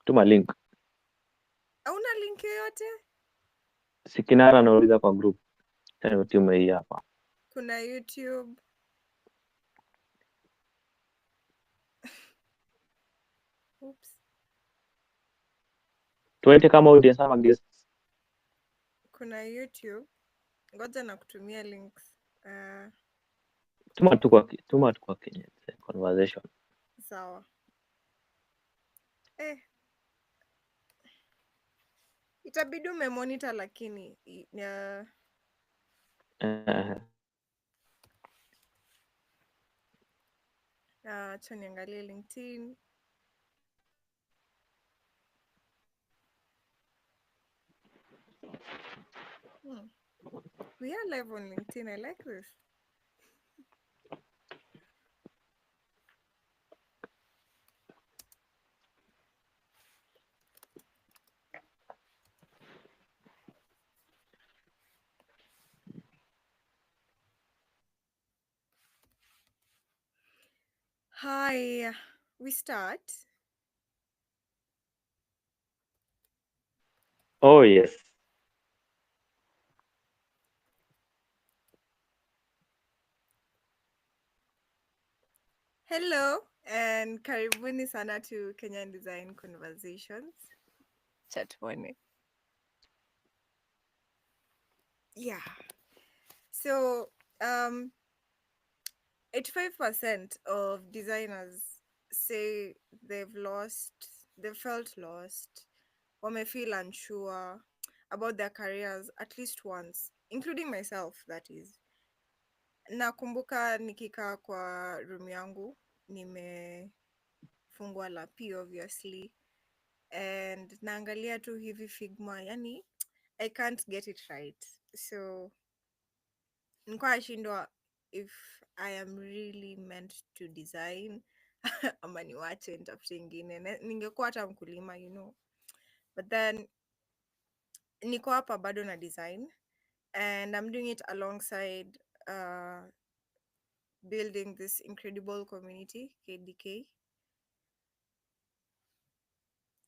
Tuma link. Hauna link yoyote? Si Kinara anauliza kwa group. Tena tume hii hapa. Kuna YouTube. Oops. Tuwaite kama audience ama guests. Kuna YouTube. Ngoja na kutumia links. Tuma tu kwa Kenya conversation. Sawa. Itabidi umemonitor lakini acha niangalie LinkedIn. We are live on LinkedIn. I like this. Hi, we start. Oh yes. Hello and karibuni sana to Kenyan Design Conversations. Chatwani. Yeah. So, 85% of designers say they felt lost, or may feel unsure about their careers at least once, including myself, that is. Nakumbuka nikikaa kwa room yangu, nimefungwa lapi obviously, and naangalia tu hivi Figma, yani I can't get it right. So, nilikuwa nashindwa if I am really meant to design ama niwache nitafute ingine. Ningekuwa hata mkulima, you know. But then niko hapa bado na design and I'm doing it alongside building this incredible community, KDK.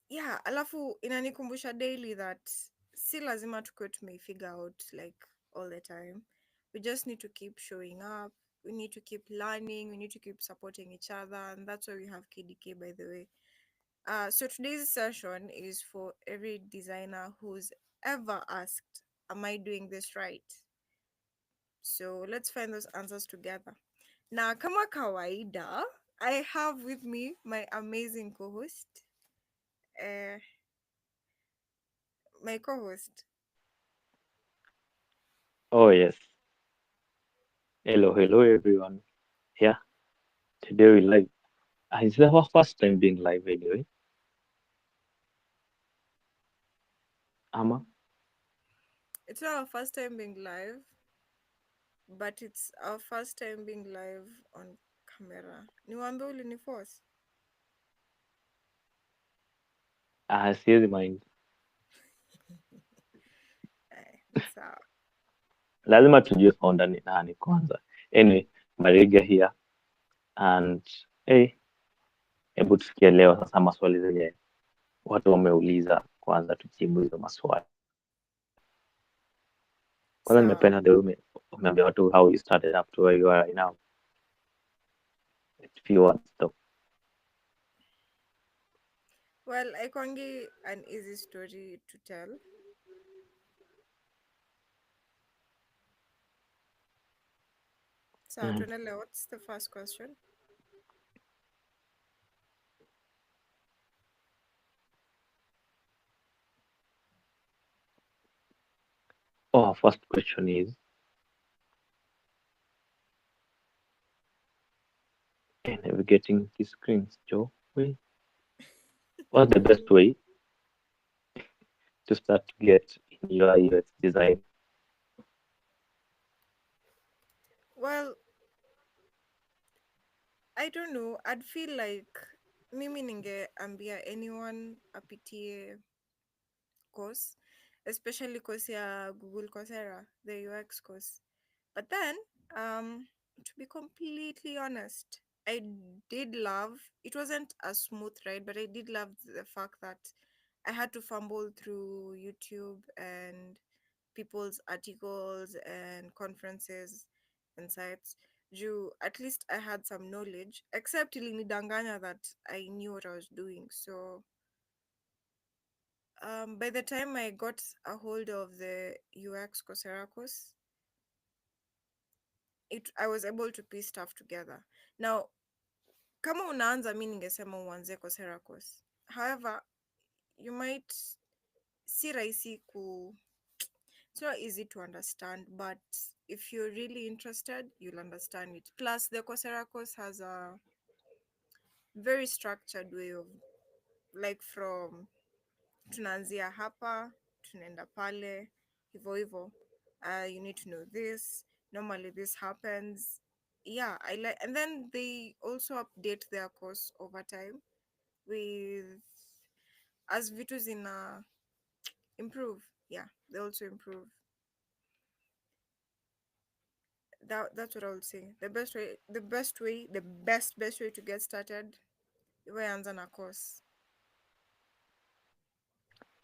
Yeah, alafu inanikumbusha daily that si lazima tukuwe tumeifigure out like all the time. We just need to keep showing up. We need to keep learning. We need to keep supporting each other. And that's why we have KDK, by the way. So today's session is for every designer who's ever asked, am I doing this right? So let's find those answers together. Na kama kawaida, I have with me my amazing co-host. My co-host. Oh yes. Hello everyone. Yeah. Today we live. It's our first time being live anyway. Ama? It's not our first time being live, but it's our first time being live on camera. Niwaambie uliniforce? Siwezi mind. Sawa. Lazima tujue founder ni nani kwanza. Anyway, Mariga here. And hebu tusikie leo sasa maswali zenye watu wameuliza, kwanza tujibu hizo maswali. Kwanza nimependa the way umeambia watu how you started up to where you are right now. It's few words though. Well, haikuangi an easy story to tell. So, tuendelee. What's the first question? Oh, first question is, navigating the screens, Joe. What's the best way to start to get in your UX design? Well, I don't know. I'd feel like mimi ningeambia anyone apitie course, especially course ya Google Coursera, the UX course. But then, to be completely honest, I did love it wasn't a smooth ride, but I did love the fact that I had to fumble through YouTube and people's articles and conferences and sites. Juu at least I had some knowledge, except ilinidanganya that I knew what I was doing. So by the time I got a hold of the UX Coursera course, I was able to piece stuff together. Now, kama unaanza mi ningesema uanze Coursera course. However, you might si rahisi ku it's not easy to understand, but if you're really interested, you'll understand it. Plus, the Coursera course has a very structured way of like from tunaanzia hapa, tunaenda pale, hivo hivo. You need to know this. Normally, this happens. Yeah, I like, and then they also update their course over time with as vitu zina improve. Yeah, they also improve. That's what I would say. The best way to get started, iwe anza na course.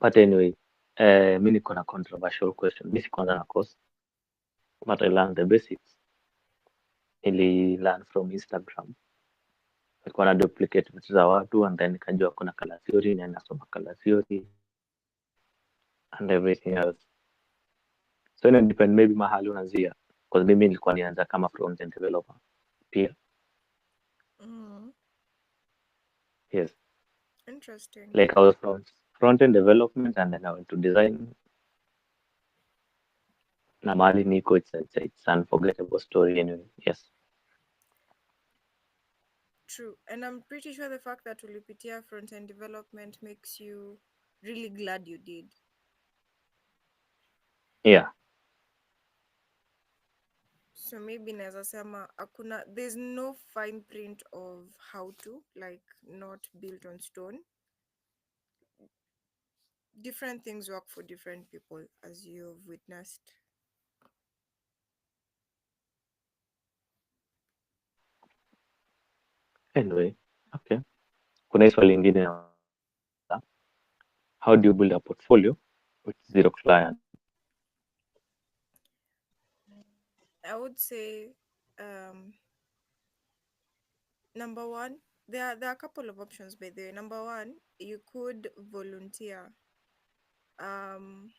But anyway, mi niko na controversial question. Mi sikuanza na course, but I learned the basics. Nili learn from Instagram. Nilikuwa na duplicate vitu za watu and then nikajua kuna color theory na nasoma color theory and everything else. So ina depend maybe mahali unaanzia. Because mimi nilikuwa nianza kama front end developer pia. Mm, Yes. interesting. Like I was from front end development and then I went to design. Na mahali niko it's unforgettable story anyway. Yes. True. And I'm pretty sure the fact that ulipitia front end development makes you really glad you did. Yeah. So maybe naweza sema hakuna there's no fine print of how to, like not built on stone. Different things work for different people, as you've witnessed. Anyway, okay. Kuna hii swali lingine nauliza. How do you build a portfolio with zero client? I would say um number one, there are a couple of options by the way. Number one, you could volunteer. Um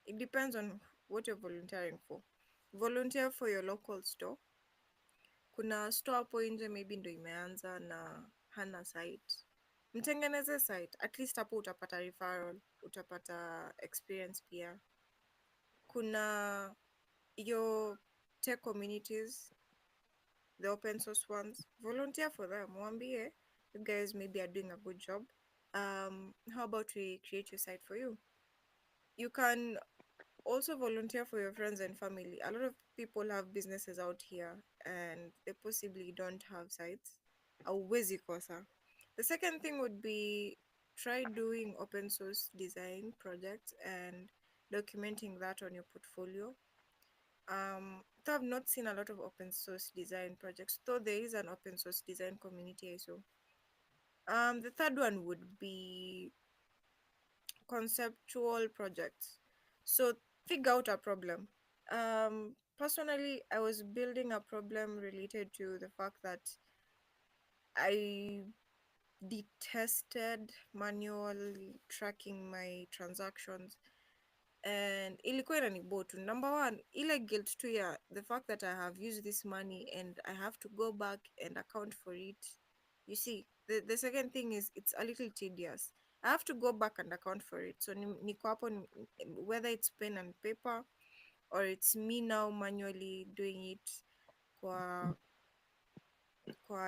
it depends on what you're volunteering for. Volunteer for your local store. Kuna store hapo nje maybe ndo imeanza na hana site. Mtengeneze site, at least hapo utapata referral, utapata experience pia. Kuna your tech communities, the open source ones, volunteer for them. Mwambie, you guys maybe are doing a good job. How about we create your site for you? You can also volunteer for your friends and family. A lot of people have businesses out here and they possibly don't have sites. Hauwezi kosa. The second thing would be try doing open source design projects and documenting that on your portfolio. Though I've not seen a lot of open source design projects, though there is an open source design community I saw. The third one would be conceptual projects. So figure out a problem. Personally, I was building a problem related to the fact that I detested manually tracking my transactions and ilikuwa inaniboo tu. Number one, ile guilt tu ya the fact that I have used this money and I have to go back and account for it. You see, the second thing is it's a little tedious. I have to go back and account for it. So niko hapo whether it's pen and paper or it's me now manually doing it kwa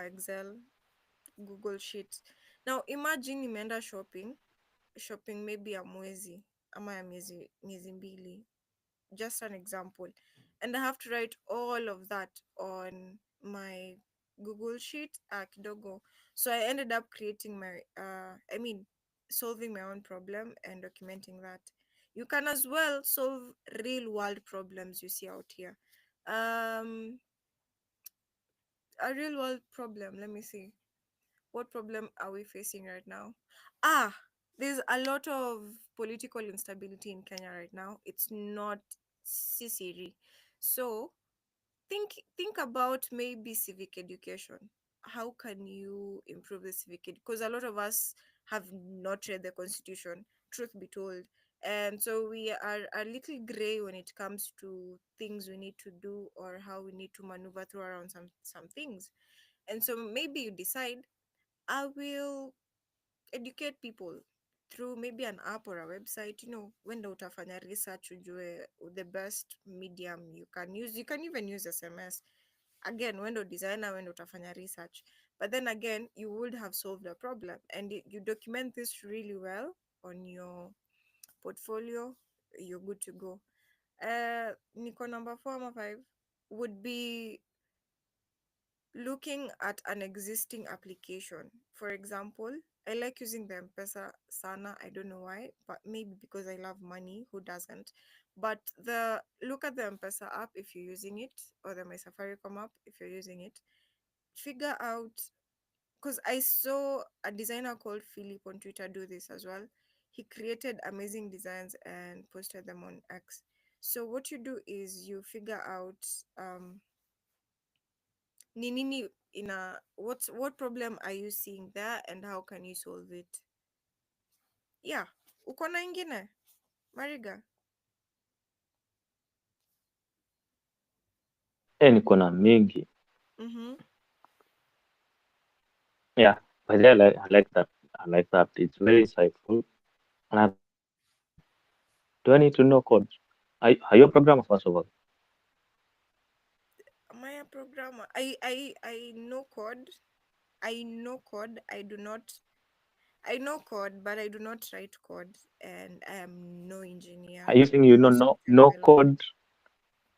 Excel, Google Sheet. Now imagine nimeenda shopping maybe ya mwezi ama ya miezi mbili, just an example, and I have to write all of that on my Google Sheet kidogo. So I ended up creating my solving my own problem and documenting that. You can as well solve real world problems you see out here. um a real world problem. Let me see. What problem are we facing right now? Ah, there's a lot of political instability in Kenya right now. It's not Sisiri. So think about maybe civic education. How can you improve the civic because a lot of us have not read the constitution, truth be told, and so we are a little gray when it comes to things we need to do or how we need to maneuver through around some things. And so maybe you decide, I will educate people through maybe an app or a website. Wenda utafanya research ujue the best medium you can use. You can even use SMS. Again, wenda designer, wenda utafanya research, but then again you would have solved a problem, and you document this really well on your portfolio. You're good to go. Niko number 4 or 5 would be looking at an existing application. For example, I like using the M-Pesa sana. I don't know why, but maybe because I love money. Who doesn't? But the look at the M-Pesa app if you're using it, or the My Safaricom app if you're using it. Figure out, because I saw a designer called Philip on Twitter do this as well. He created amazing designs and posted them on X. So what you do is you figure out ni nini what problem are you seeing there and how can you solve it. Yeah, uko na ingine Mariga? Niko na mingi. Mm-hmm. Yeah, but I like that. I like that. It's very insightful. And do I need to know code? Are you a programmer first of all? Am I a programmer? I know code. I know code, but I do not write code, and I am no Are engineer. you saying I'm you know not no software developer.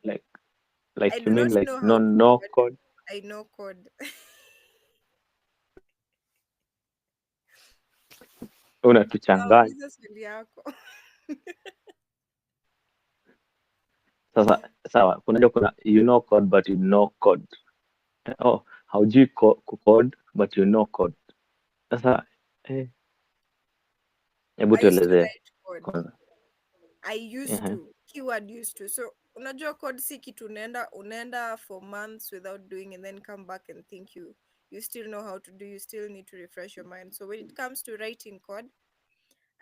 code? Like I you do mean not like know how to no code. code? I know code. Unatuchanganya. Nauliza swali yako. Sasa sawa, kuna you know code but you know code. Oh, haujui code but you know code. Sasa eh, hebu I used to tuelezee write code. kwanza. I used Ehe. to. Keyword used to. So unajua code si kitu unaenda for months without doing and then come back and think you still know how to do, you still need to refresh your mind. So when it comes to writing code,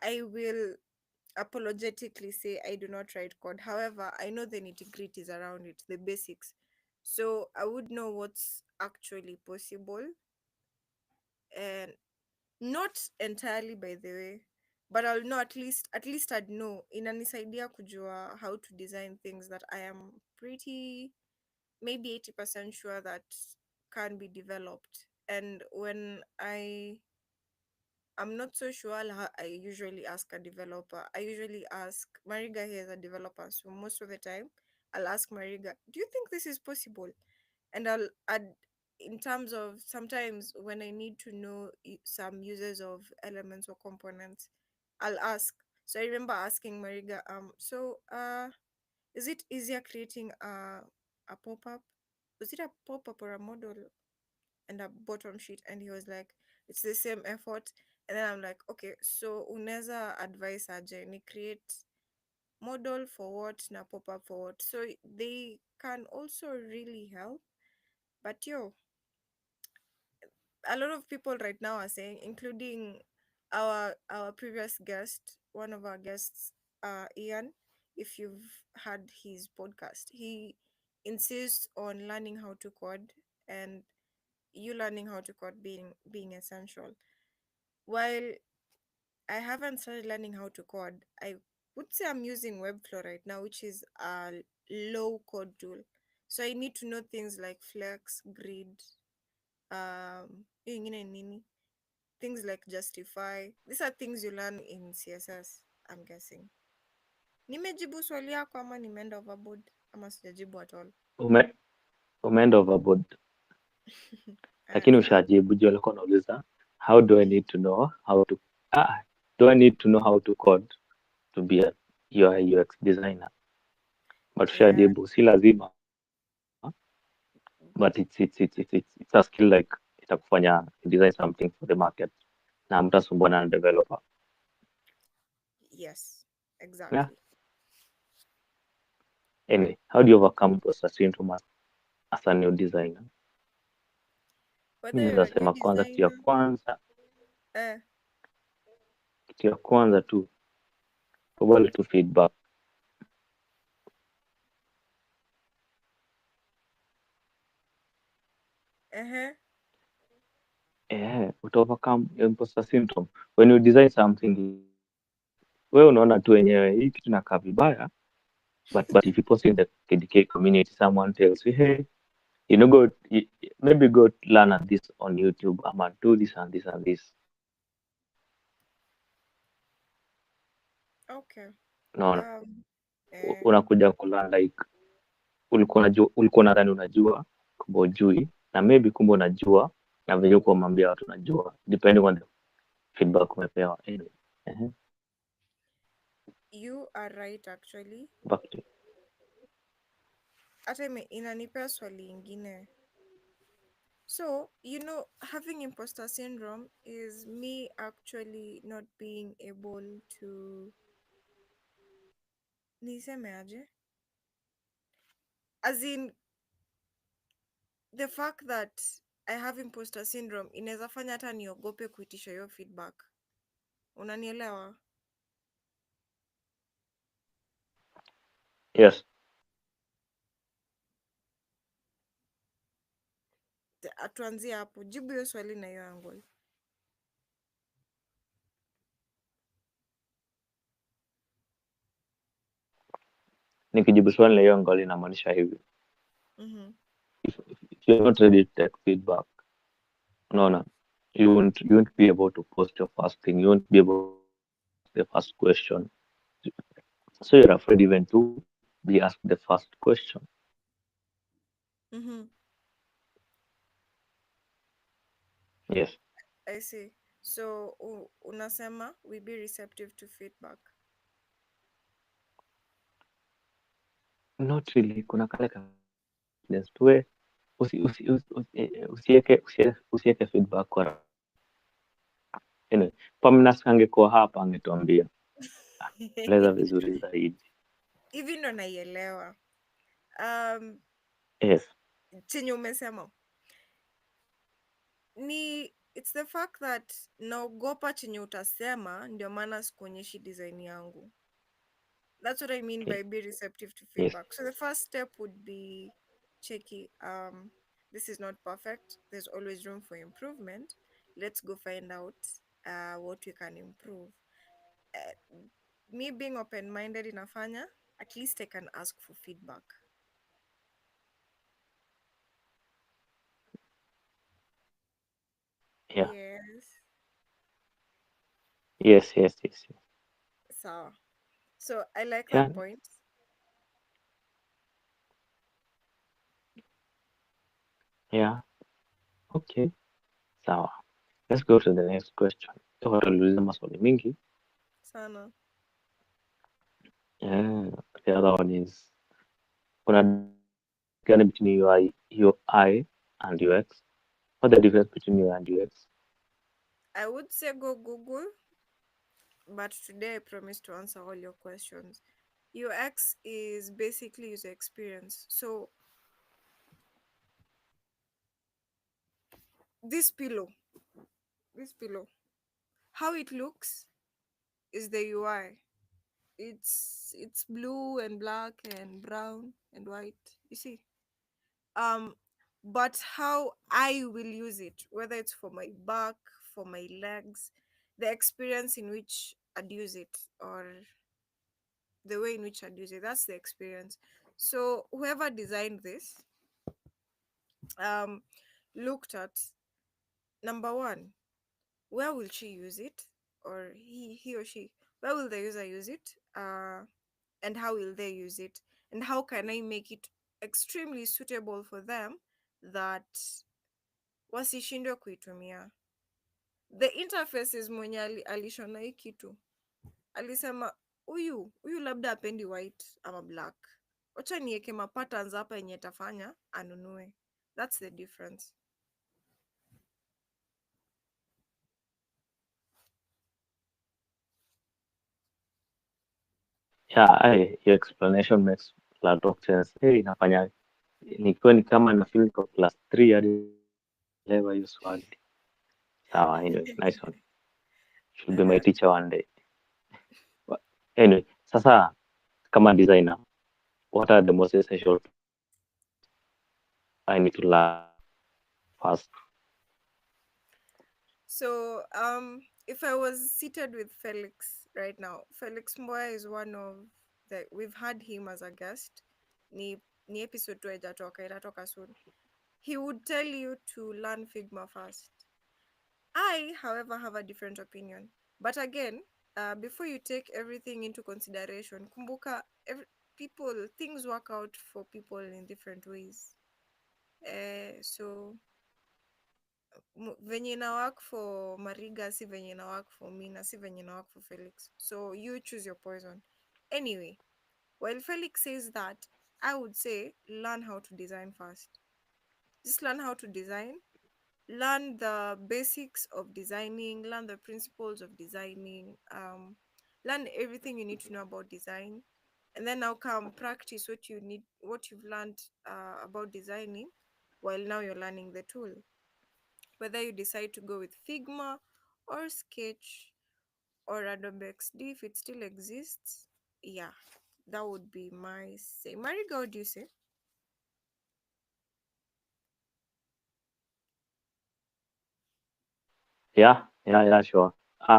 I will apologetically say I do not write code. However, I know the nitty-gritties around it, the basics. So I would know what's actually possible, and not entirely, by the way, but I'll know at least I'd know inanisaidia kujua how to design things that I am pretty maybe 80% sure that can be developed. And when I'm not so sure, I usually ask a developer. I usually ask Mariga here as a developer. So most of the time, I'll ask Mariga, do you think this is possible? And I'll add, in terms of sometimes when I need to know some uses of elements or components, I'll ask. So I remember asking Mariga, is it easier creating a pop-up? Was it a pop-up or a model and a bottom sheet? And he was like, it's the same effort. And then I'm like, okay, so unaweza advise aje ni create model for what na pop-up for what? So they can also really help. But a lot of people right now are saying, including our previous guest, one of our guests, Ian, if you've had his podcast, he insists on learning how to code, and you learning how to code being essential. While I haven't started learning how to code, I would say I'm using Webflow right now, which is a low code tool. So I need to know things like Flex, Grid, hiyo ingine ni nini? Things like Justify. These are things you learn in CSS, I'm guessing. Nimejibu swali yako ama nimeenda overboard ama sijajibu at all? Ume, umeenda overboard. Lakini Sawa. ushajibu juu alikuwa anauliza how do I need to know how to do I need to know how to code to be a UI UX designer? But Yeah, ushajibu si lazima but it's a skill like itakufanya design something for the market na mtasumbuana na developer. Yes, Yeah. exactly. Anyway, how do you overcome imposter syndrome as a new designer? Mi Whether you're naweza a new sema kwanza, designer, uh, kitu ya kwanza tu probably to feedback. uh-huh, To overcome imposter syndrome when you design something, wewe unaona tu wenyewe hii kitu inakaa vibaya, but if you post in the KDK community, someone tells you, hey, maybe go learn at this on YouTube. I'ma do this and this and this. okay. Unaona, Um, uh, unakuja kulearn like ulikuwa nadhani unajua kumbe ujui, na maybe kumbe unajua na venye uko mwambia watu unajua, depending on the feedback umepewa. Anyway, you are right actually. back to Hata inanipea swali ingine. So, having imposter syndrome is me actually not being able to, niseme aje? As in, the fact that I have imposter syndrome inaweza fanya hata niogope kuitisha hiyo feedback. Unanielewa? yes. Tuanzie hapo. Jibu hiyo swali na hiyo angle. Nikijibu swali la hiyo ngali inamaanisha hivi, Mm-hmm. if you're not ready to take feedback, unaona, you won't be able to post your first thing, you won't be able to ask the first question, so you're afraid even to be asked the first question. Mm-hmm. Yes. I see. So, unasema we be receptive to feedback. Not really, kuna kale confidence tuwe usiweke feedback kwa anyway, Pamnas angekuwa hapa angetuambia eleza vizuri zaidi. Hivi ndo naielewa. Um, Yes. chenye umesema ni it's the fact that naogopa chenye utasema, ndio maana sikuonyeshi design yangu. That's what I mean by be receptive to Yes. feedback. So the first step would be checky. This is not perfect. There's always room for improvement. Let's go find out what we can improve. Uh, Me being open-minded inafanya, at least I can ask for feedback. Yeah. Yes. Yes. So I like Yeah. that point. Yeah. Okay. Sawa. Let's go to the next question. Tutauliza maswali mingi. Sana. Yeah. The other one is kuna gani between UI and UX? What the difference between UI and UX? I would say go Google, but today I promise to answer all your questions. UX is basically user experience. So this pillow, this pillow, how it looks is the UI. It's blue and black and brown and white. You see? Um but how I will use it, whether it's for my back, for my legs, the experience in which I'd use it, or the way in which I'd use it, that's the experience. So whoever designed this um looked at, number one, where will she use it, or he or she, where will the user use it, and how will they use it, and how can I make it extremely suitable for them, that wasishindwe kuitumia. The interfaces mwenye alishona hii kitu alisema, huyu labda apendi white ama black, wacha nieke mapatterns hapa yenye tafanya anunue. That's the difference. Yeah, your explanation makes a lot of sense. Hey, inafanya nikiwa ni kama na feel kwa class 3 hadi naelewa hiyo swali. Sawa, anyway, nice one. Should be my Uh-huh. teacher one day. But anyway, sasa kama designer, what are the most essential I need to learn first? So, if I was seated with Felix right now, Felix Mboya is one of we've had him as a guest. Ni ni episode 2 haijatoka, itatoka soon. He would tell you to learn Figma first. I, however, have a different opinion. But again, before you take everything into consideration, kumbuka, things work out for people in different ways. So venye ina work for Mariga si venye ina work for me na si venye ina work for Felix. So you choose your poison. Anyway, while Felix says that, I would say learn how to design first. Just learn how to design, learn the basics of designing, learn the principles of designing, learn everything you need to know about design, and then now come practice what you've learned about designing while now you're learning the tool. Whether you decide to go with Figma or Sketch or Adobe XD if it still exists, yeah, that would be my say. Mariga, what do you say? Yeah, sure.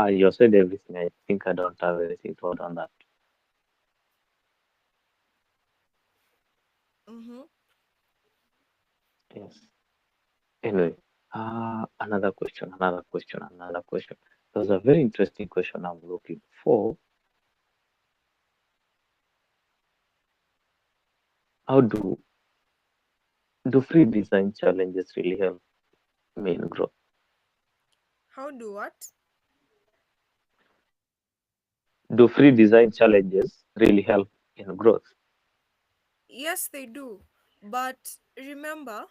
You said everything. I think I don't have anything to add on that. Mm-hmm. Yes. Anyway, another question. There's a very interesting question I'm looking for. How do free design challenges really help me in growth? How do what? Do free design challenges really help in growth? Yes, they do. But remember,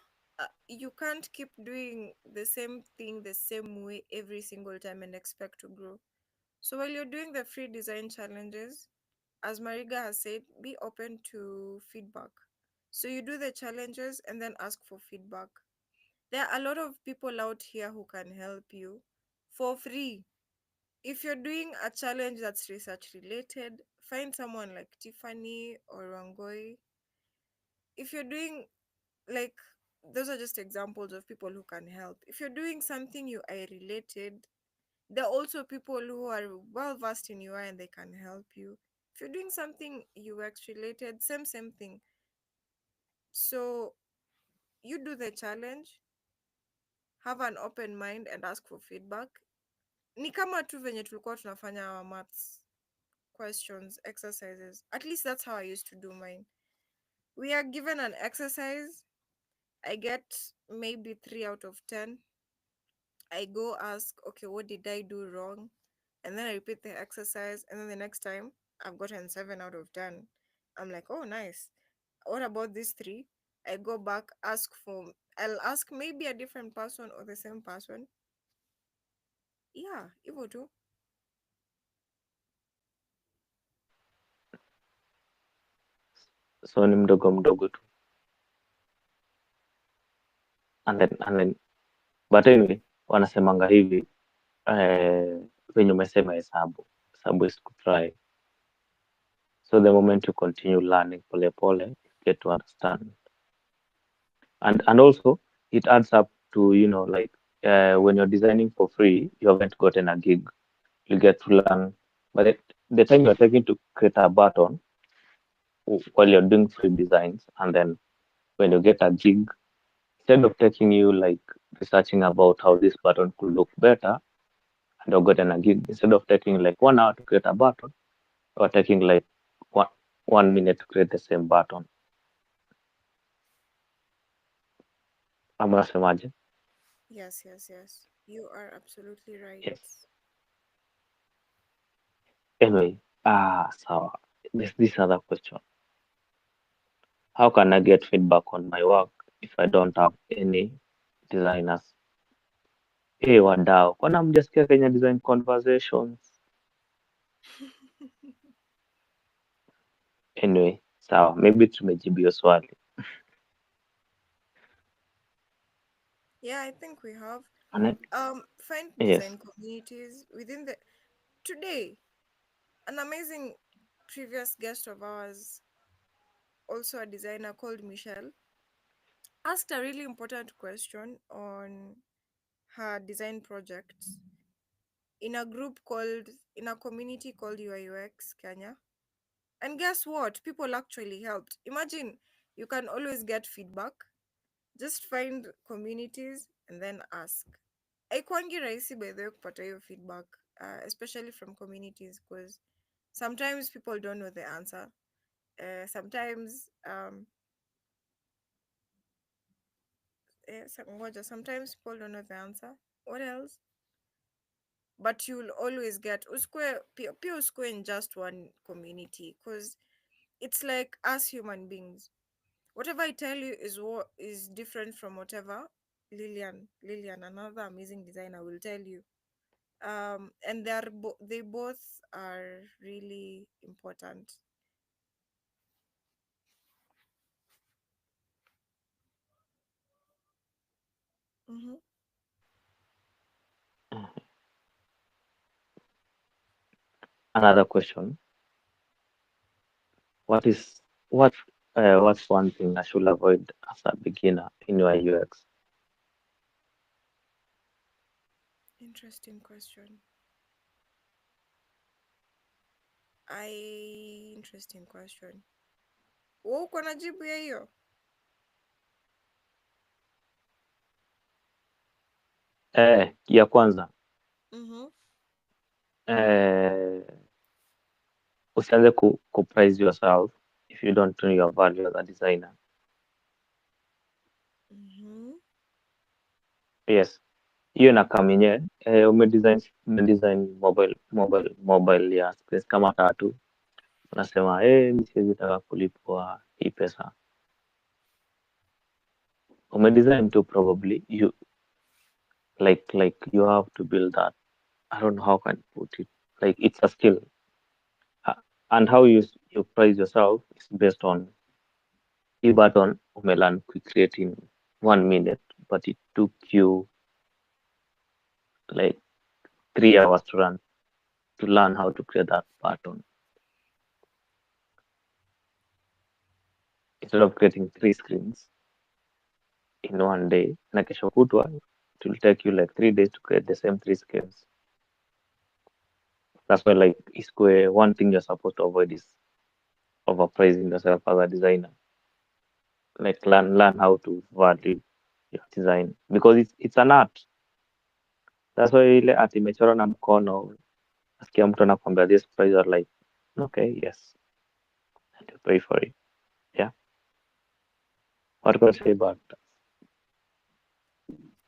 you can't keep doing the same thing the same way every single time and expect to grow. So while you're doing the free design challenges, as Mariga has said, be open to feedback. So you do the challenges and then ask for feedback. There are a lot of people out here who can help you for free. If you're doing a challenge that's research related, find someone like Tiffany or Rangoi. If you're doing like those are just examples of people who can help. If you're doing something UI related, there are also people who are well versed in UI and they can help you. If you're doing something UX related, same thing. So you do the challenge, have an open mind and ask for feedback. Ni kama tu venye tulikuwa tunafanya our maths questions, exercises. At least that's how I used to do mine. We are given an exercise. I get maybe 3 out of 10. I go ask, okay, what did I do wrong? And then I repeat the exercise. And then the next time, I've gotten 7 out of 10. I'm like, oh, nice. What about these three? I go back, I'll ask maybe a different person or the same person. Yeah, hivyo tu. So ni mdogo mdogo tu. And then but anyway, wanasemanga hivi venye umesema hesabu is to try. So the moment you continue learning pole pole, you get to understand. And also it adds up to, like when you're designing for free, you haven't gotten a gig. You get to learn. But the time you're taking to create a button while you're doing free designs, and then when you get a gig, instead of taking you like researching about how this button could look better, and you're gotten a gig, instead of taking like 1 hour to create a button, you're taking like one 1 minute to create the same button. Ama unasemaje? Yes. You are absolutely right. Yes. Anyway, sawa. This other question. How can I get feedback on my work if I don't have any designers. Hey wadau, kwana mjasikia Kenya Design Conversations? Anyway, sawa, maybe tumejibu hiyo swali. Yeah, I think we have. Ana- Find Yes. design communities within the today. An amazing previous guest of ours, also a designer called Michelle, asked a really important question on her design projects in a group called in a community called UIUX Kenya. And guess what? People actually helped. Imagine you can always get feedback. Just find communities and then ask. Haikuangi rahisi by the way kupata hiyo feedback, especially from communities because sometimes people don't know the answer. Sometimes ngoja, sometimes people don't know the answer. What else? But you'll always get pia usikue in just one community because it's like us human beings. Whatever I tell you is what is different from whatever Lillian, another amazing designer, will tell you. And they both are really important. Mm-hmm. Another question. What is what's one thing I should avoid as a beginner in UI UX? Interesting question. Interesting question. Wewe uko na jibu ya hiyo? Ya kwanza, Mm-hmm. eh, usianze ku price yourself if you don't know your value as a designer. Mm-hmm. Yes, hiyo inakaa yenyewe umedesign mobile ya space kama tatu, unasema mi siwezi taka kulipwa hii pesa. Umedesign tu, probably like you have to build that. I don't know how can I put it. Like it's a skill. And how you price yourself is based on hii button umelearn create in 1 minute, but it took you like 3 hours to learn how to create that button. Instead of creating 3 screens in 1 day, na kesho kutwa it will take you like 3 days to create the same 3 screens. That's why like Isque, one thing you're supposed to avoid is overpricing yourself as a designer. Like learn how to value your design because it's an art. That's why ile art imechorwa na mkono, nasikia mtu anakwambia this price, are like okay, yes, and you pay for it. Yeah. What can I say about that?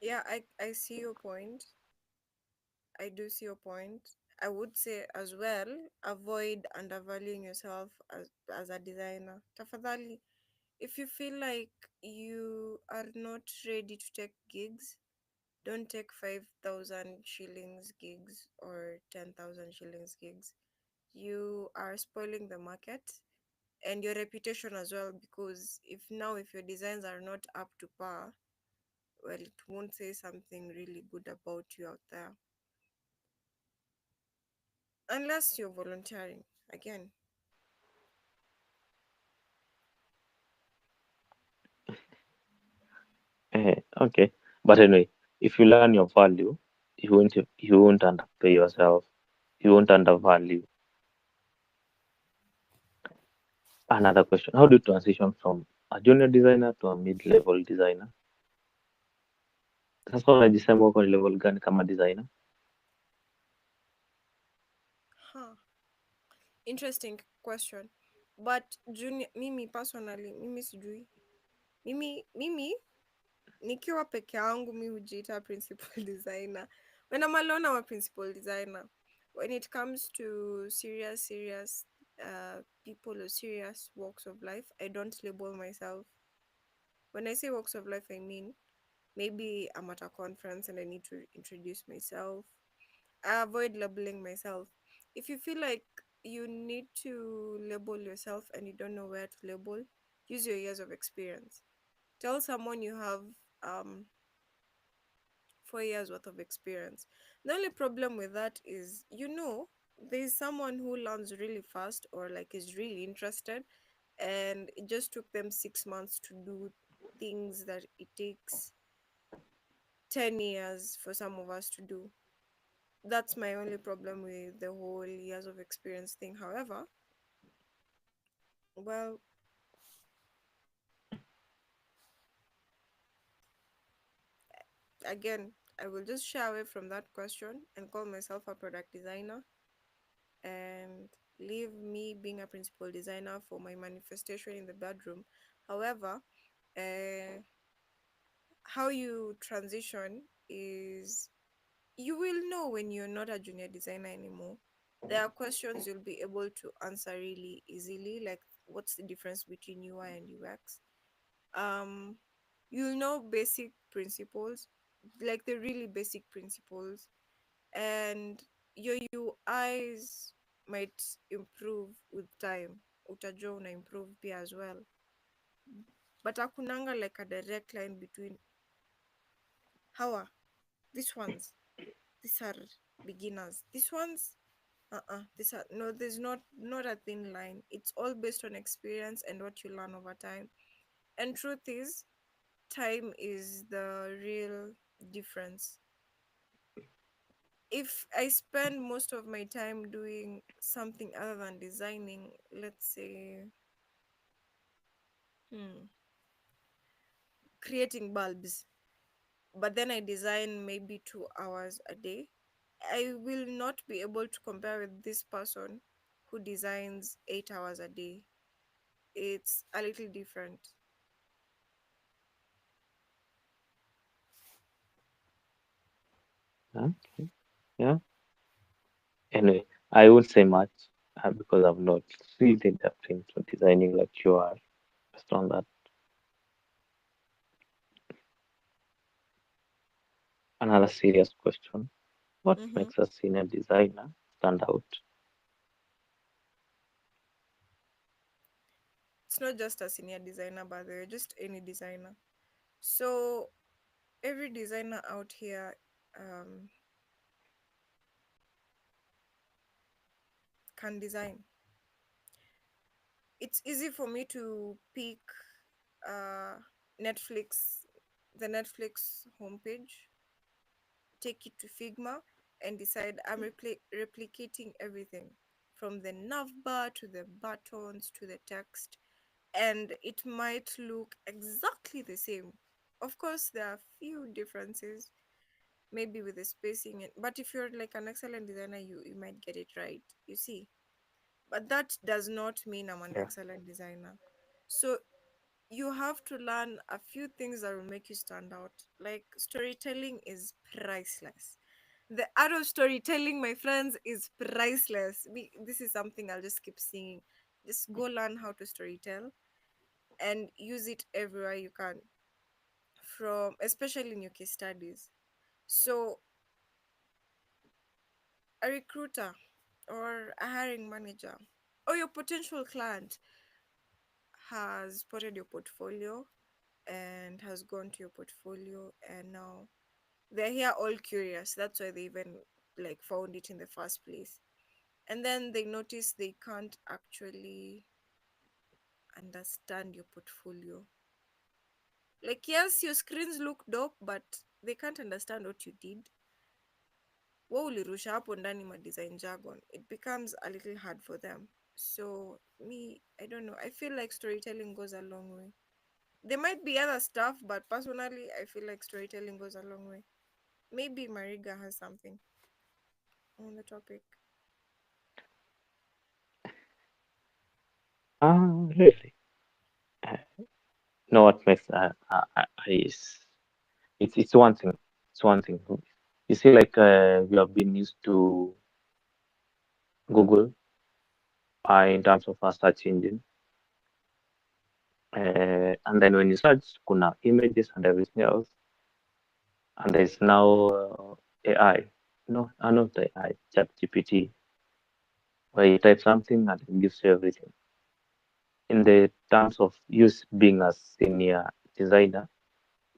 Yeah, I see your point. I do see your point. I would say as well, avoid undervaluing yourself as a designer. Tafadhali, if you feel like you are not ready to take gigs, don't take 5,000 shillings gigs or 10,000 shillings gigs. You are spoiling the market and your reputation as well, because if your designs are not up to par, well, it won't say something really good about you out there. Unless you're volunteering again. Okay, but anyway, if you learn your value, you won't underpay yourself. You won't undervalue. Another question: how do you transition from a junior designer to a mid-level designer? Sasa unajisema uko ni level gani kama designer? Huh. Interesting question. But junior, mimi personally, mimi sijui. Mimi nikiwa peke yangu mi hujiita principal designer. When I'm alone, I'm a principal designer. When it comes to serious people or serious walks of life, I don't label myself. When I say walks of life, I mean maybe I'm at a conference and I need to introduce myself. I avoid labeling myself. If you feel like you need to label yourself and you don't know where to label, use your years of experience. Tell someone you have um 4 years worth of experience. The only problem with that is, there's someone who learns really fast or like is really interested, and it just took them 6 months to do things that it takes 10 years for some of us to do. That's my only problem with the whole years of experience thing. However, well, again, I will just shy away from that question and call myself a product designer and leave me being a principal designer for my manifestation in the bedroom. However, uh, how you transition is, you will know when you're not a junior designer anymore. There are questions you'll be able to answer really easily, like what's the difference between UI and UX. Um, you'll know basic principles, like the really basic principles, and your UIs might improve with time. Utajua una improve pia as well, but akunanga like a direct line between how these ones, these are beginners, these ones these are, no, there's not a thin line. It's all based on experience and what you learn over time. And truth is, time is the real difference. If I spend most of my time doing something other than designing, let's say, hmm, creating bulbs, but then I design maybe 2 hours a day, I will not be able to compare with this person who designs 8 hours a day. It's a little different. Okay. Yeah. Anyway, I won't say much because I'm not really depth into designing like you are. Based on that, another serious question: what Mm-hmm. makes a senior designer stand out? It's not just a senior designer, by the way, just any designer. So every designer out here um, can design. It's easy for me to pick uh, Netflix, the Netflix homepage, take it to Figma, and decide I'm replicating everything from the nav bar to the buttons to the text, and it might look exactly the same. Of course, there are few differences, maybe with the spacing, but if you're like an excellent designer, you might get it right. You see, but that does not mean I'm an Yeah. excellent designer. So you have to learn a few things that will make you stand out. Like storytelling is priceless. The art of storytelling, my friends, is priceless. This is something I'll just keep singing. Just go learn how to storytell and use it everywhere you can, from especially in your case studies. So a recruiter or a hiring manager or your potential client has spotted your portfolio and has gone to your portfolio, and now they're here all curious. That's why they even like found it in the first place. And then they notice they can't actually understand your portfolio. Like, yes, your screens look dope, but they can't understand what you did. Wa ulirusha hapo ndani ma design jargon. It becomes a little hard for them. So me, I don't know. I feel like storytelling goes a long way. There might be other stuff, but personally, I feel like storytelling goes a long way. Maybe Mariga has something on the topic. Really. Uh, no, what makes is it's one thing. It's one thing. You see, like we have been used to Google in terms of our search engine, And then when you search, kuna images and everything else, and there's now AI. No, not AI, ChatGPT, where you type something and it gives you everything. In the terms of use being a senior designer,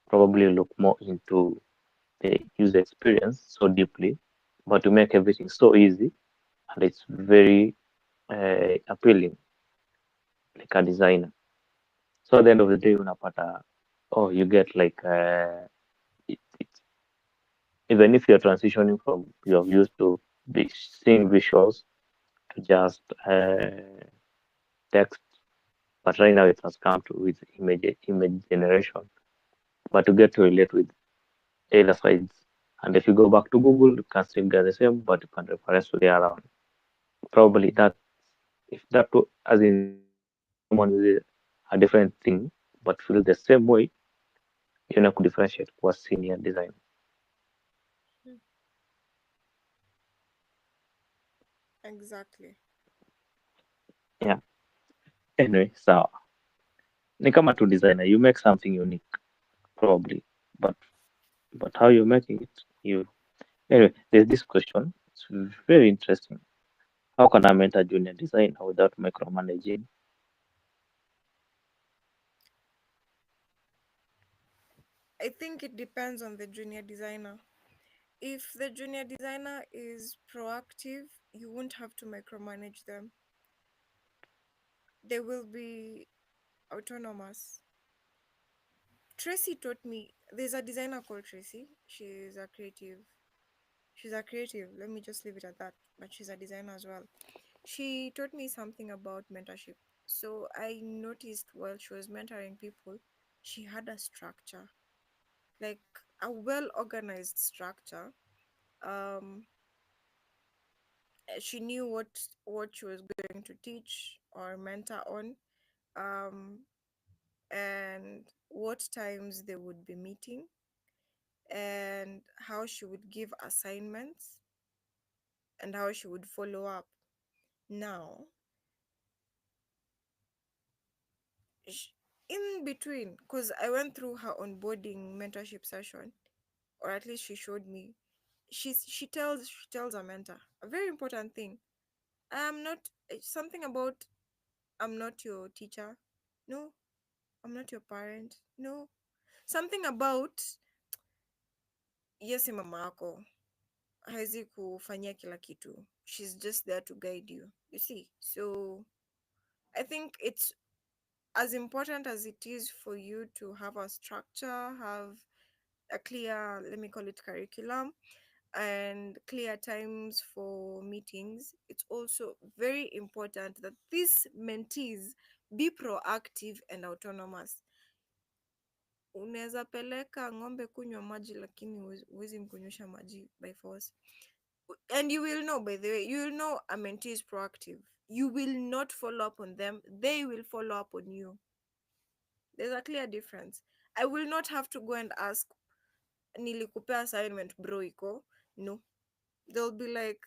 probably look more into the user experience so deeply, but to make everything so easy and it's very appealing like a designer. So at the end of the day, unapata, oh, you get like it, even if you're transitioning from you're used to seeing visuals to just text, but right now it has come to with image generation. But to get to relate with either sides, and if you go back to Google, you can still get the same, but you can reference to the around. Probably that if that as in someone with a different thing but feel the same way, you know, could differentiate was senior design. Mm, exactly. Yeah. Anyway, so ni kama to designer, you make something unique probably, but how you're making it, you anyway. There's this question. It's very interesting. How can I mentor junior designer without micromanaging? I think it depends on the junior designer. If the junior designer is proactive, you won't have to micromanage them. They will be autonomous. Tracy taught me, there's a designer called Tracy. She's a creative. She's a creative. Let me just leave it at that. But she's a designer as well. She taught me something about mentorship. So I noticed while she was mentoring people, she had a structure, like a well organized structure. Um, she knew what she was going to teach or mentor on, um, and what times they would be meeting, and how she would give assignments, and how she would follow up. Now, sh- in between, because I went through her onboarding mentorship session, or at least she showed me. She tells a mentor a very important thing. I am not something about I'm not your teacher. No, I'm not your parent. No, something about yes, ni mama yako hawezi kufanyia kila kitu. She's just there to guide you. You see, so I think it's as important as it is for you to have a structure, have a clear, let me call it curriculum, and clear times for meetings. It's also very important that these mentees be proactive and autonomous. Unaweza peleka ng'ombe kunywa maji lakini huwezi mkunywesha maji by force. And you will know, by the way, you will know a mentee is proactive. You will not follow up on them, they will follow up on you. There's a clear difference. I will not have to go and ask, nilikupea assignment bro iko. No. They'll be like,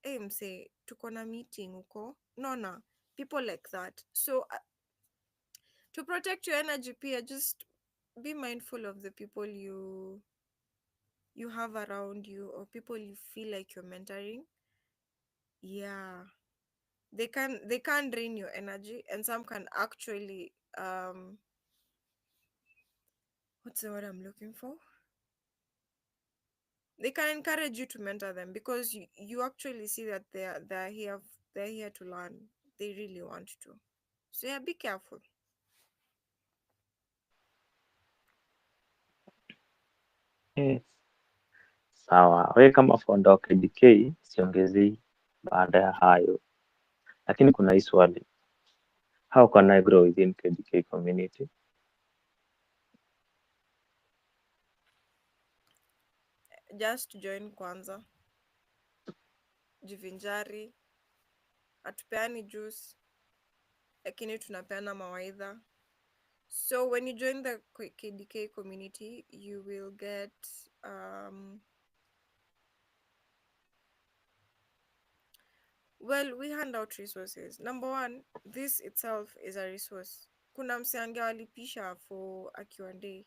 hey, mse, tuko na meeting uko. No. People like that. So to protect your energy, pia, just be mindful of the people you have around you, or people you feel like you're mentoring. Yeah. They can drain your energy, and some can actually what's the word I'm looking for? They can encourage you to mentor them because you actually see that they're here to learn. They really want to. So yeah, be careful. Yes. Sawa, we kama founder wa KDK siongezei baada ya hayo, lakini kuna hii swali, how can I grow within KDK community? Just join kwanza, jivinjari, hatupeani juice lakini tunapeana mawaidha. So when you join the KDK community, you will get well, we hand out resources. Number one, this itself is a resource. kuna mse angewalipisha for a Q&A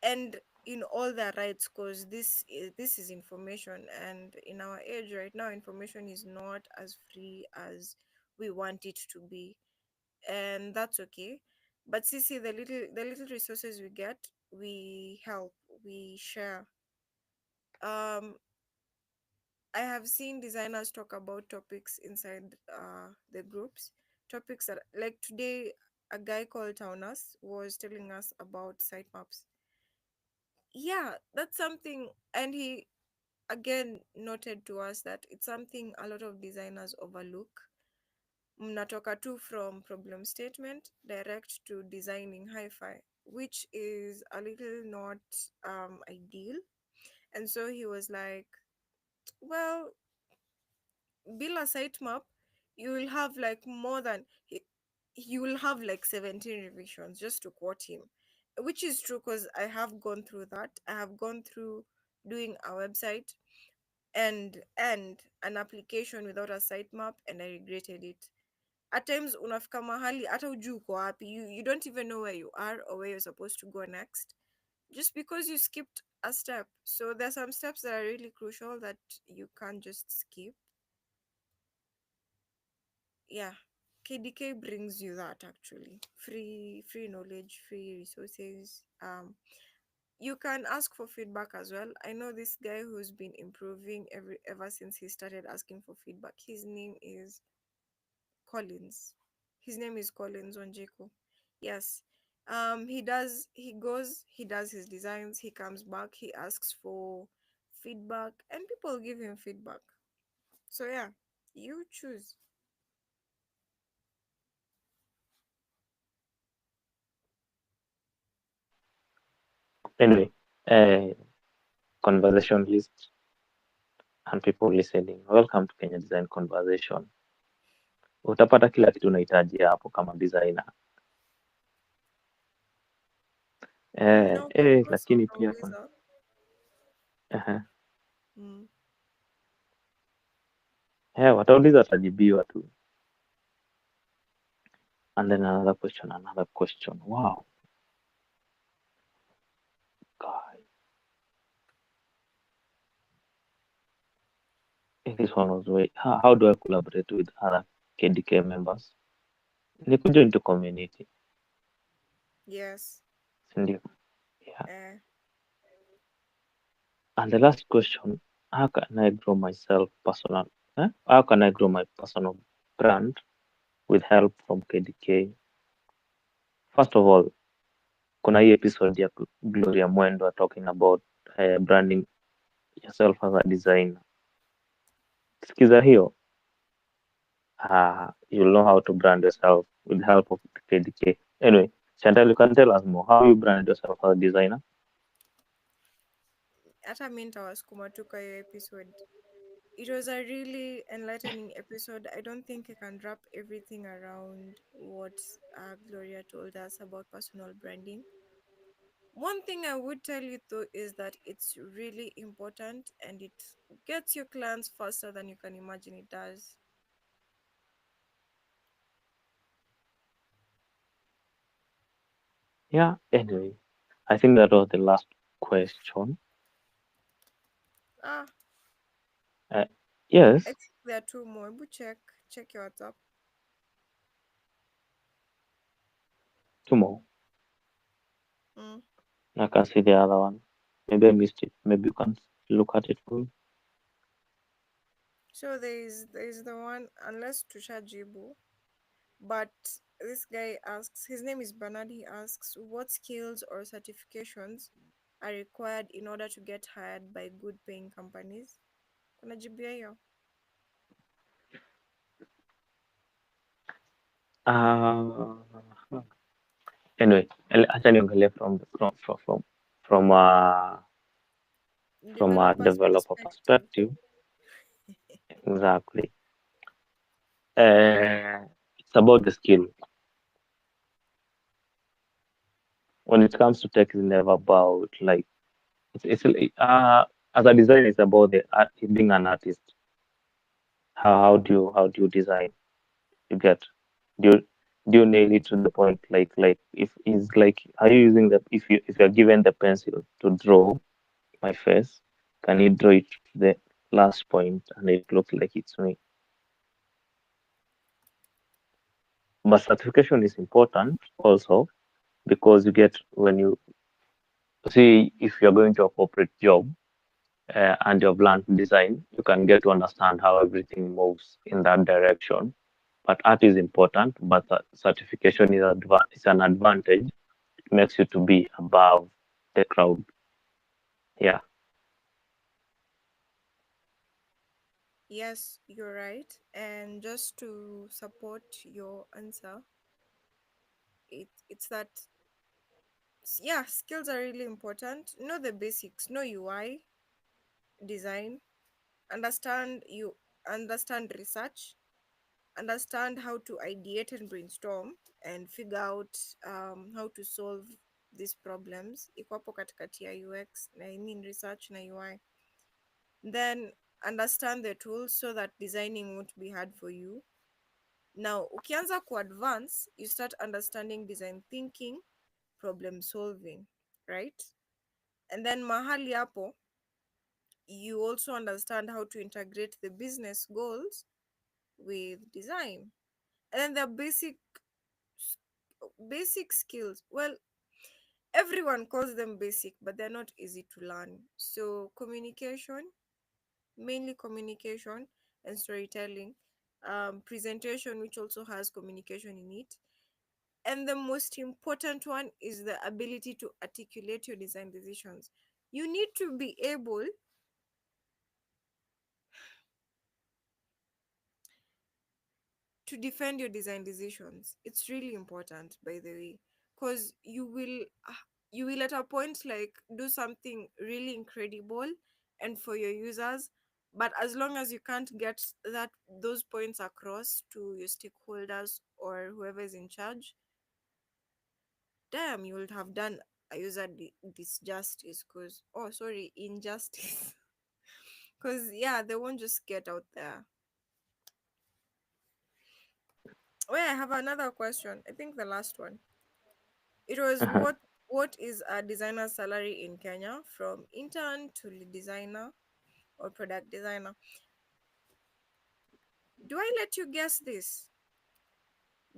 and in all their rights, because this is information, and in our age right now information is not as free as we want it to be, and that's okay. But see, the little resources we get, we help, we share. um I have seen designers talk about topics inside the groups, topics that, like today, a guy called Taunas was telling us about sitemaps. Yeah, that's something, and he again noted to us that it's something a lot of designers overlook. Mnatoka tu from problem statement direct to designing hi-fi, which is a little not ideal. And so he was like, well, build a sitemap, you will have like more than you will have like 17 revisions, just to quote him, which is true, because I have gone through that. I have gone through doing a website and an application without a sitemap, and I regretted it. At times unafika mahali hata ujui uko wapi, you don't even know where you are or where you're supposed to go next, just because you skipped a step. So there's some steps that are really crucial that you can't just skip. Yeah, KDK brings you that, actually. Free knowledge, free resources. You can ask for feedback as well. I know this guy who's been improving ever since he started asking for feedback. His name is Collins. His name is Collins Wanjiku. Yes. He does his designs, he comes back, he asks for feedback, and people give him feedback. So yeah, you choose. Anyway, uh, conversation list and people listening, welcome to Kenya Design Conversation. Utapata kila kitu unahitaji hapo kama designer. Na ukikosa Lakini pia kuna utauliza. uh, Mm. watauliza, watajibiwa tu. And then another question. Wow, God. This one was way. How do I collaborate with other KDK members? Ni kuja into community, Yes. si ndio? Yeah. Eh. And the last question, how can I grow myself personal? How can I grow my personal brand with help from KDK? First of all, kuna hii episode ya Gloria Mwendwa talking about branding yourself as a designer. Sikiza hiyo. You'll know how to brand yourself with the help of KDK. Anyway, Chantal, you can tell us more how you brand yourself as a designer. Hata mi nitawasukuma tu kwa hiyo episode. It was a really enlightening episode. I don't think I can wrap everything around what Gloria told us about personal branding. One thing I would tell you though is that it's really important, and it gets your clients faster than you can imagine it does. Yeah, anyway, I think that was the last question. Ah, Uh, yes, I think there are two more. But check your WhatsApp. two more. Mm. I can see the other one. Maybe I missed it. Maybe you can look at it for me. So there is the one, unless tushajibu, but this guy asks, his name is Bernard, he asks what skills or certifications are required in order to get hired by good paying companies. Kuna jibia hiyo? Uh, anyway, acha niongelee from a from a Developer's developer perspective. perspective. Exactly. It's about the skill. When it comes to tech, it's never about like as a designer, it's about the art, being an artist. How do you design? You get do you, Do you nail it to the point? Like if is like, are you using the, if you're given the pencil to draw my face, can you draw it to the last point and it looks like it's me? But certification is important also, because you get, when you see, if you're going to a corporate job, and you've learned design, you can get to understand how everything moves in that direction. But art is important, but certification is an advantage. It makes you to be above the crowd. Yeah. Yes, you're right. And just to support your answer, it's that yeah, skills are really important. Know the basics, know UI, design, understand research, understand how to ideate and brainstorm, and figure out how to solve these problems. Iko hapo katikati ya UX na I mean research na UI. Then understand the tools so that designing won't be hard for you. Now, ukianza ku advance, you start understanding design thinking, problem solving, right? And then mahali hapo, you also understand how to integrate the business goals with design. And then the basic skills. Well, everyone calls them basic, but they're not easy to learn. So communication, mainly communication and storytelling, presentation, which also has communication in it. And the most important one is the ability to articulate your design decisions. You need to be able to defend your design decisions. It's really important, by the way, because you will at a point like do something really incredible and for your users, but as long as you can't get that those points across to your stakeholders or whoever is in charge, damn, you would have done a user disjustice, because oh sorry, injustice. Because yeah, they won't just get out there. Wait, I have another question. I think the last one. It was Uh-huh. what is a designer's salary in Kenya from intern to lead designer or product designer? Do I let you guess this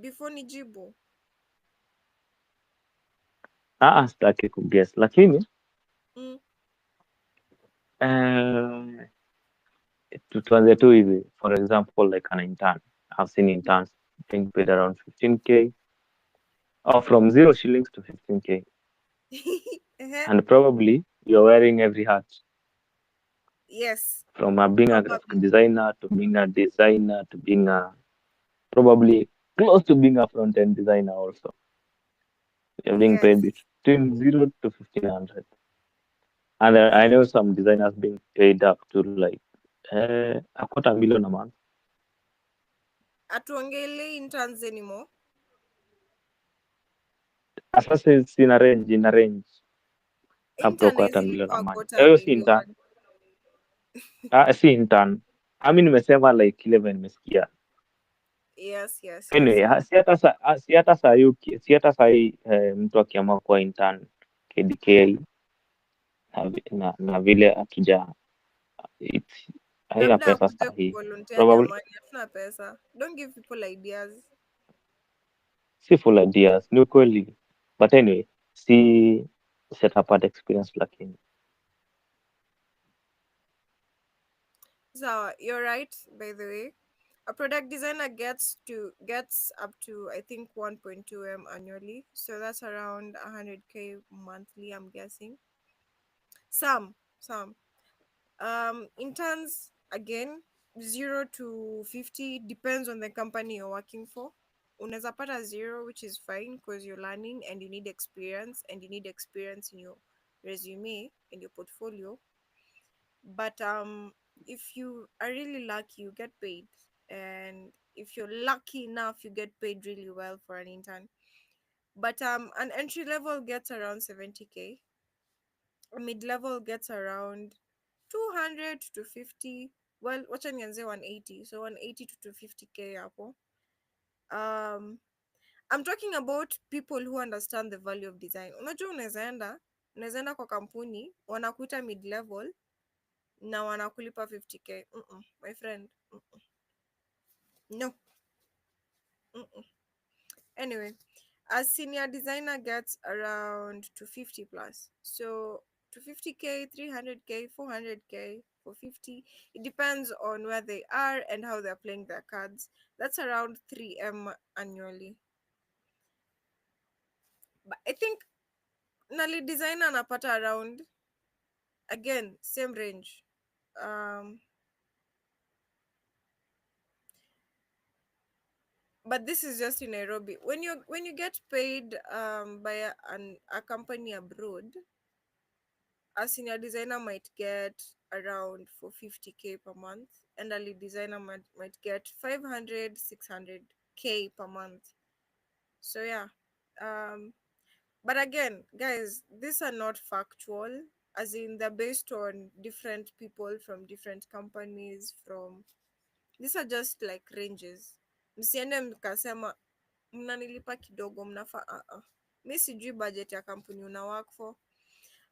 before nijibu? Sitaki kuguess, lakini Mm. eh, tuanze tu hivi. For example, like an intern. I've seen interns being paid around 15K, or from 0 shillings to 15K. Eh, And probably you're wearing every hat, yes, from being a graphic probably. designer to being a designer to being a, probably close to being a front end designer also. You're being paid Yes. between 0 to 1,500. And I know some designers being paid up to like a 250,000 a month. Atuongelei interns anymore. Sasa ina range up to a Intern quarter haizi million a lipa month. quarter Si intern. million. Si intern. Ami nimesema like ile venye nimesikia. Yes, yes, yes, Anyway, yes. si hata sahi mtu akiamua kuwa intern KDK na vile akija, it's haina Labda pesa akuje sahi. kuvolunteer Probably jamani, hatuna pesa. Don't give people ideas. si full ideas, ni ukweli. But anyway, si set apart experience lakini. So you're right, by the way. A product designer gets up to I think 1.2 m annually. So that's around 100K monthly, I'm guessing. Some. Interns again 0 to 50 depends on the company you're working for. Unaweza pata 0, which is fine because you're learning and you need experience, and you need experience in your resume and your portfolio. But if you are really lucky, you get paid. And if you're lucky enough, you get paid really well for an intern. But an entry level gets around 70K. A mid level gets around 200 to 50. Well, wacha nianze 180. So 180 to 250K hapo. Um I'm talking about people who understand the value of design. Unajua unaweza enda kwa kampuni wanakuita mid level na wanakulipa 50k. My friend. No. Mm-mm. Anyway, a senior designer gets around 250 plus. So 250k, 300k, 400k, 450. It depends on where they are and how they're playing their cards. That's around 3M annually. But I think Nali designer anapata around, again, same range. Um but this is just in Nairobi. When you get paid by a company abroad, a senior designer might get around 450k per month, and a lead designer might get 500, 600k per month. So yeah. um but again, guys, these are not factual, as in they're based on different people from different companies. From These are just like ranges. Msiende mkasema mnanilipa kidogo mnafa mi sijui budget ya kampuni una work for.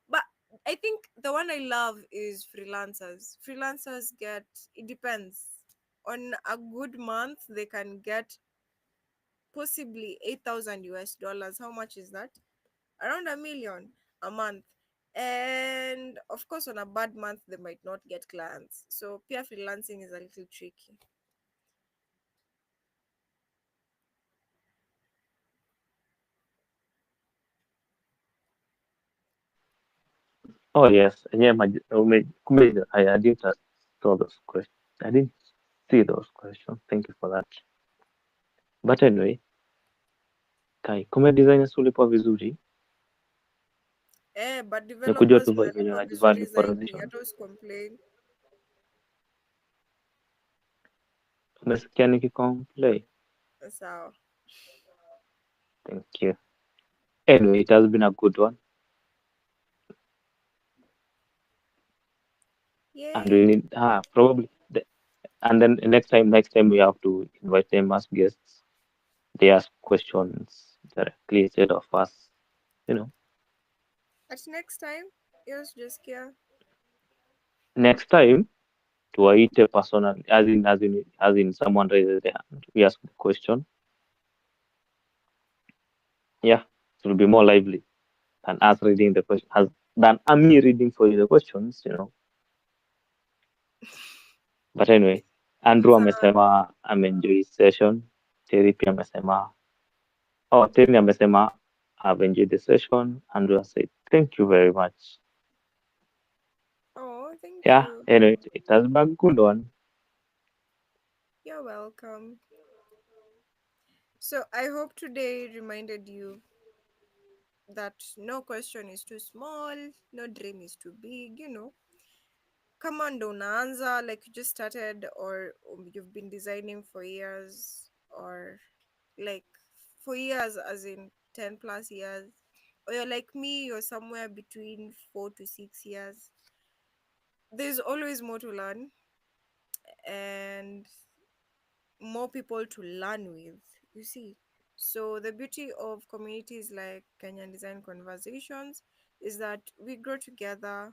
But I think the one I love is freelancers. Freelancers get, it depends. On a good month, they can get possibly 8,000 US dollars. How much is that? Around a million a month. And of course, on a bad month, they might not get clients. So peer freelancing is a little tricky. Oh yes, yeah, kumbe I didn't saw those questions. I didn't see those questions. Thank you for that. But anyway, kai, kumbe designers ulipwa vizuri. But Ni kujua developers tu venye mnalipa vizuri unajivalue kwa zaidi. position. Hata usicomplain. Umesikia nikicomplain? Sawa. Thank you. Anyway, it has been a good one. And we Yay. need probably and then next time we have to invite them as guests. They ask questions directly instead of us, you know. At next time, yes, just care. Next time tuwaite personal as in someone raises their hand. We ask the question. Yeah, it will be more lively than us reading the question than me reading for you the questions, you know. But anyway, Andrew Sawa. amesema ameenjoy session. Terry pia amesema Terry amesema I've enjoyed the session. Andrew said thank you very much. Oh, thank Yeah, you. anyway, it has been a good one. You're welcome. So I hope today reminded you that no question is too small, no dream is too big, Kama ndo unaanza, like you just started, or you've been designing for years, or like for years, as in 10 plus years, or you're like me, you're somewhere between 4 to 6 years. There's always more to learn and more people to learn with, you see. So the beauty of communities like Kenyan Design Conversations is that we grow together,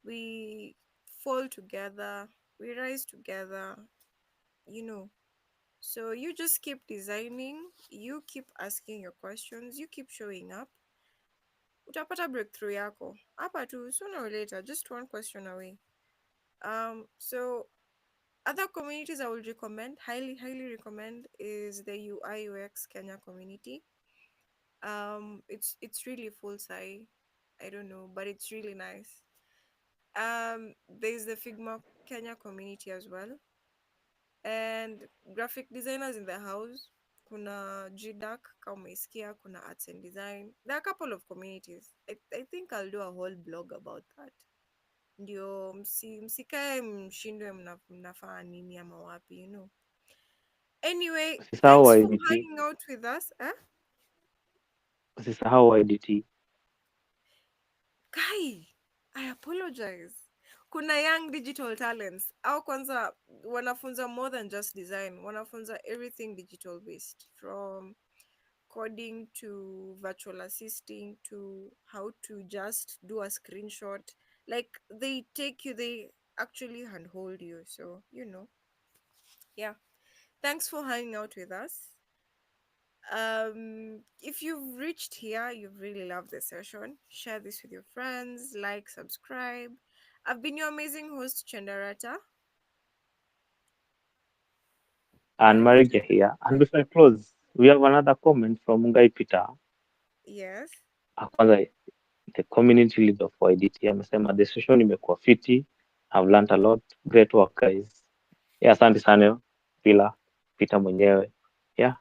we fall together, we rise together, you know. So you just keep designing, you keep asking your questions, you keep showing up. Utapata breakthrough yako. Hapa tu, sooner or later, just one question away. So other communities I would recommend, highly, highly recommend, is the UI UX Kenya community. It's really full size. I don't know, but it's really nice. There's the Figma Kenya community as well, and graphic designers in the house. Kuna GDAC kama umesikia, kuna arts and design. There are a couple of communities. I think I'll do a whole blog about that. Ndio msikae mshindwe mnafanya nini ama wapi, Anyway, Usisahau thanks for IDT. hanging out with us. Usisahau IDT. Kai, I apologize. Kuna young digital talents. Au kwanza wanafunza more than just design. Wanafunza everything digital based. From coding to virtual assisting to how to just do a screenshot. Like they take you, they actually handhold you. So, yeah. Thanks for hanging out with us. If you've reached here, you've really loved the session. Share this with your friends, like, subscribe. I've been your amazing host, Chandarata. And Mariga, Mariga here. And before I close, we have another comment from Mungai Peter. yes. Kwanza, the community leader for IDT amesema the session imekuwa fiti. I've learned a lot. Great work guys. Yeah, asante sana Pila Peter mwenyewe. Yeah,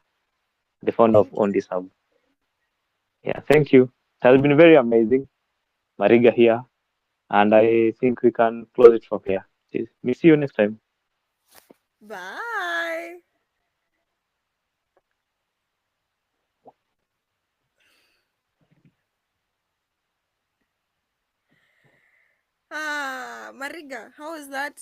the founder of Thank On you. This Hub. Yeah, thank you. It has been very amazing. Mariga here. And I think we can close it from here. We see you next time. Bye. Mariga, how was that?